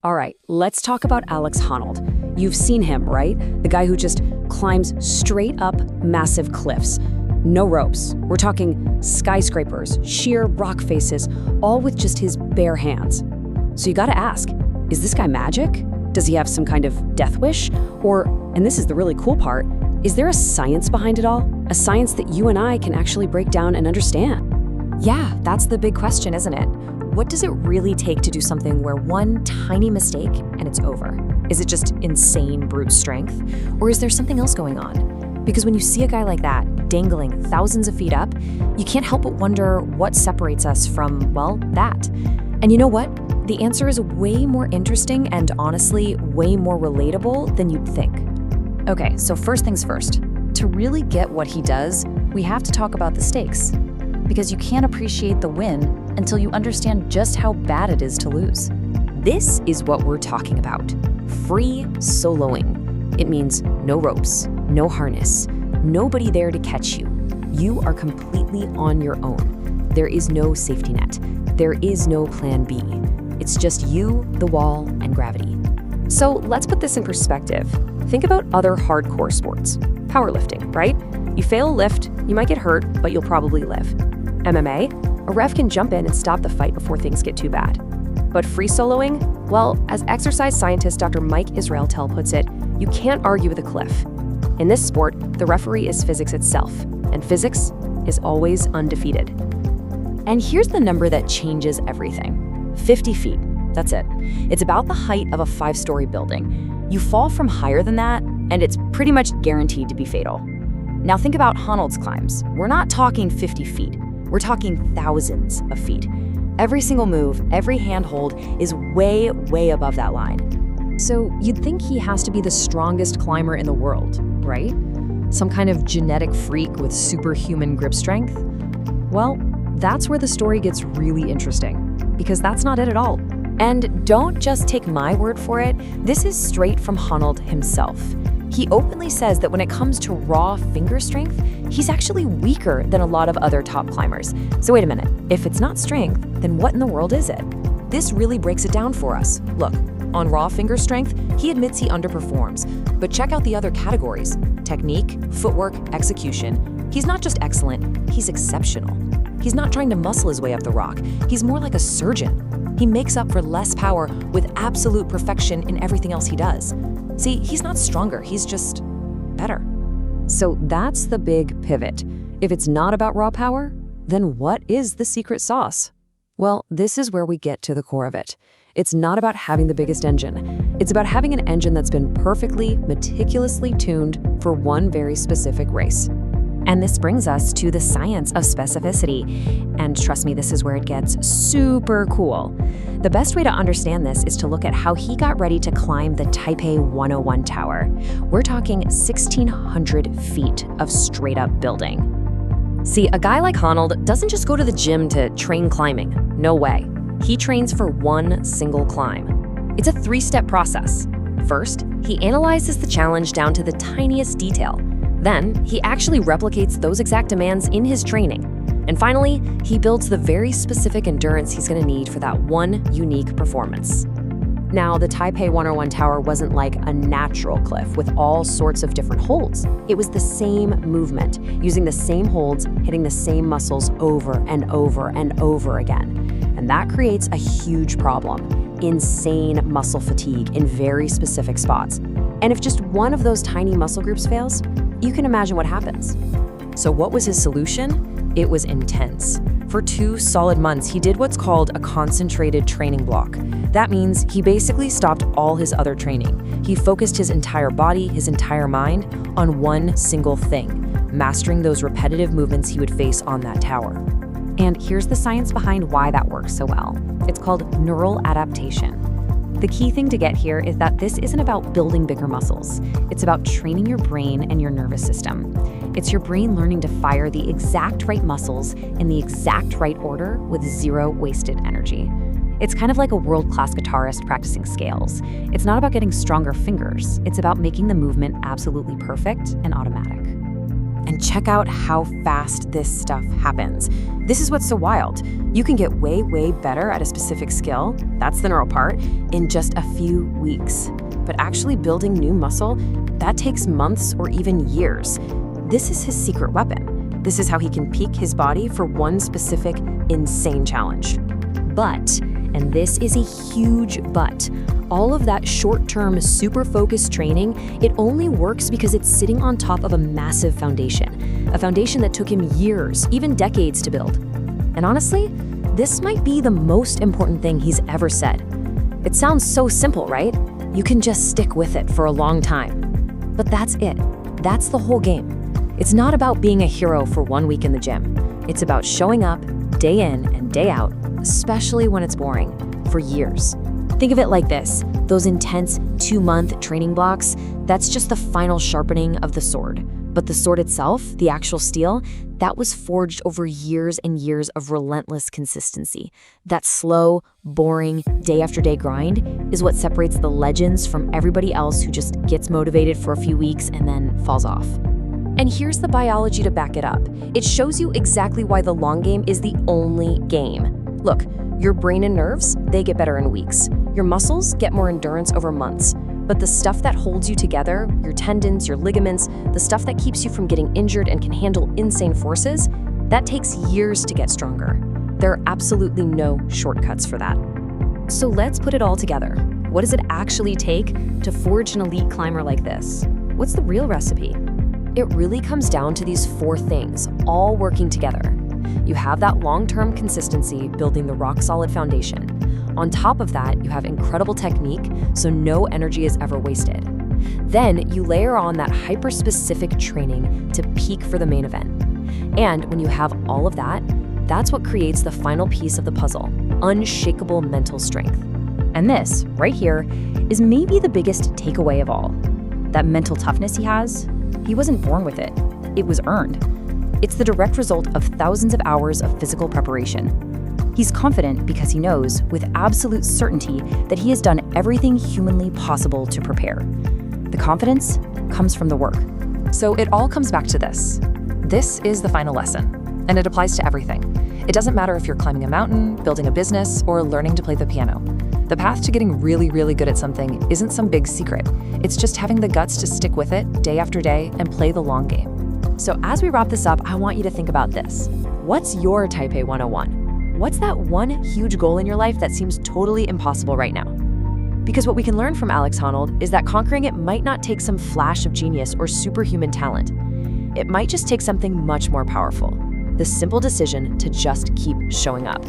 All right, let's talk about Alex Honnold. You've seen him, right? The guy who just climbs straight up massive cliffs. No ropes. We're talking skyscrapers, sheer rock faces, all with just his bare hands. So you gotta ask, is this guy magic? Does he have some kind of death wish? Or, and this is the really cool part, is there a science behind it all? A science that you and I can actually break down and understand? Yeah, that's the big question, isn't it? What does it really take to do something where one tiny mistake and it's over? Is it just insane brute strength? Or is there something else going on? Because when you see a guy like that, dangling thousands of feet up, you can't help but wonder what separates us from, well, that. And you know what? The answer is way more interesting and honestly, way more relatable than you'd think. Okay, so first things first. To really get what he does, we have to talk about the stakes. Because you can't appreciate the win until you understand just how bad it is to lose. This is what we're talking about. Free soloing. It means no ropes, no harness, nobody there to catch you. You are completely on your own. There is no safety net. There is no plan B. It's just you, the wall, and gravity. So let's put this in perspective. Think about other hardcore sports. Powerlifting, right? You fail a lift, you might get hurt, but you'll probably live. MMA, a ref can jump in and stop the fight before things get too bad. But free soloing? Well, as exercise scientist Dr. Mike Israetel puts it, you can't argue with a cliff. In this sport, the referee is physics itself, and physics is always undefeated. And here's the number that changes everything. 50 feet, that's it. It's about the height of a 5-story building. You fall from higher than that, and it's pretty much guaranteed to be fatal. Now think about Honnold's climbs. We're not talking 50 feet. We're talking thousands of feet. Every single move, every handhold is way, way above that line. So you'd think he has to be the strongest climber in the world, right? Some kind of genetic freak with superhuman grip strength? Well, that's where the story gets really interesting, because that's not it at all. And don't just take my word for it. This is straight from Honnold himself. He openly says that when it comes to raw finger strength, he's actually weaker than a lot of other top climbers. So wait a minute, if it's not strength, then what in the world is it? This really breaks it down for us. Look, on raw finger strength, he admits he underperforms, but check out the other categories: technique, footwork, execution. He's not just excellent, he's exceptional. He's not trying to muscle his way up the rock. He's more like a surgeon. He makes up for less power with absolute perfection in everything else he does. See, he's not stronger, he's just better. So that's the big pivot. If it's not about raw power, then what is the secret sauce? Well, this is where we get to the core of it. It's not about having the biggest engine. It's about having an engine that's been perfectly, meticulously tuned for one very specific race. And this brings us to the science of specificity. And trust me, this is where it gets super cool. The best way to understand this is to look at how he got ready to climb the Taipei 101 tower. We're talking 1,600 feet of straight up building. See, a guy like Honnold doesn't just go to the gym to train climbing. No way. He trains for one single climb. It's a 3-step process. First, he analyzes the challenge down to the tiniest detail. Then, he actually replicates those exact demands in his training. And finally, he builds the very specific endurance he's going to need for that one unique performance. Now, the Taipei 101 tower wasn't like a natural cliff with all sorts of different holds. It was the same movement, using the same holds, hitting the same muscles over and over and over again. And that creates a huge problem: insane muscle fatigue in very specific spots. And if just one of those tiny muscle groups fails, you can imagine what happens. So what was his solution? It was intense. For 2 solid months, he did what's called a concentrated training block. That means he basically stopped all his other training. He focused his entire body, his entire mind, on one single thing: mastering those repetitive movements he would face on that tower. And here's the science behind why that works so well. It's called neural adaptation. The key thing to get here is that this isn't about building bigger muscles. It's about training your brain and your nervous system. It's your brain learning to fire the exact right muscles in the exact right order with zero wasted energy. It's kind of like a world-class guitarist practicing scales. It's not about getting stronger fingers. It's about making the movement absolutely perfect and automatic. And check out how fast this stuff happens. This is what's so wild. You can get way, way better at a specific skill, that's the neural part, in just a few weeks. But actually building new muscle, that takes months or even years. This is his secret weapon. This is how he can peak his body for one specific, insane challenge. But, and this is a huge but, all of that short-term, super-focused training, it only works because it's sitting on top of a massive foundation. A foundation that took him years, even decades to build. And honestly, this might be the most important thing he's ever said. It sounds so simple, right? You can just stick with it for a long time. But that's it. That's the whole game. It's not about being a hero for 1 week in the gym. It's about showing up day in and day out, especially when it's boring, for years. Think of it like this. Those intense 2-month training blocks, that's just the final sharpening of the sword. But the sword itself, the actual steel, that was forged over years and years of relentless consistency. That slow, boring, day after day grind is what separates the legends from everybody else who just gets motivated for a few weeks and then falls off. And here's the biology to back it up. It shows you exactly why the long game is the only game. Look, your brain and nerves, they get better in weeks. Your muscles get more endurance over months. But the stuff that holds you together, your tendons, your ligaments, the stuff that keeps you from getting injured and can handle insane forces, that takes years to get stronger. There are absolutely no shortcuts for that. So let's put it all together. What does it actually take to forge an elite climber like this? What's the real recipe? It really comes down to these 4 things, all working together. You have that long-term consistency building the rock-solid foundation. On top of that, you have incredible technique, so no energy is ever wasted. Then you layer on that hyper-specific training to peak for the main event. And when you have all of that, that's what creates the final piece of the puzzle, unshakable mental strength. And this, right here, is maybe the biggest takeaway of all. That mental toughness he has, he wasn't born with it. It was earned. It's the direct result of thousands of hours of physical preparation. He's confident because he knows, with absolute certainty, that he has done everything humanly possible to prepare. The confidence comes from the work. So it all comes back to this. This is the final lesson, and it applies to everything. It doesn't matter if you're climbing a mountain, building a business, or learning to play the piano. The path to getting really, really good at something isn't some big secret. It's just having the guts to stick with it day after day and play the long game. So as we wrap this up, I want you to think about this. What's your Type A 101? What's that one huge goal in your life that seems totally impossible right now? Because what we can learn from Alex Honnold is that conquering it might not take some flash of genius or superhuman talent. It might just take something much more powerful. The simple decision to just keep showing up.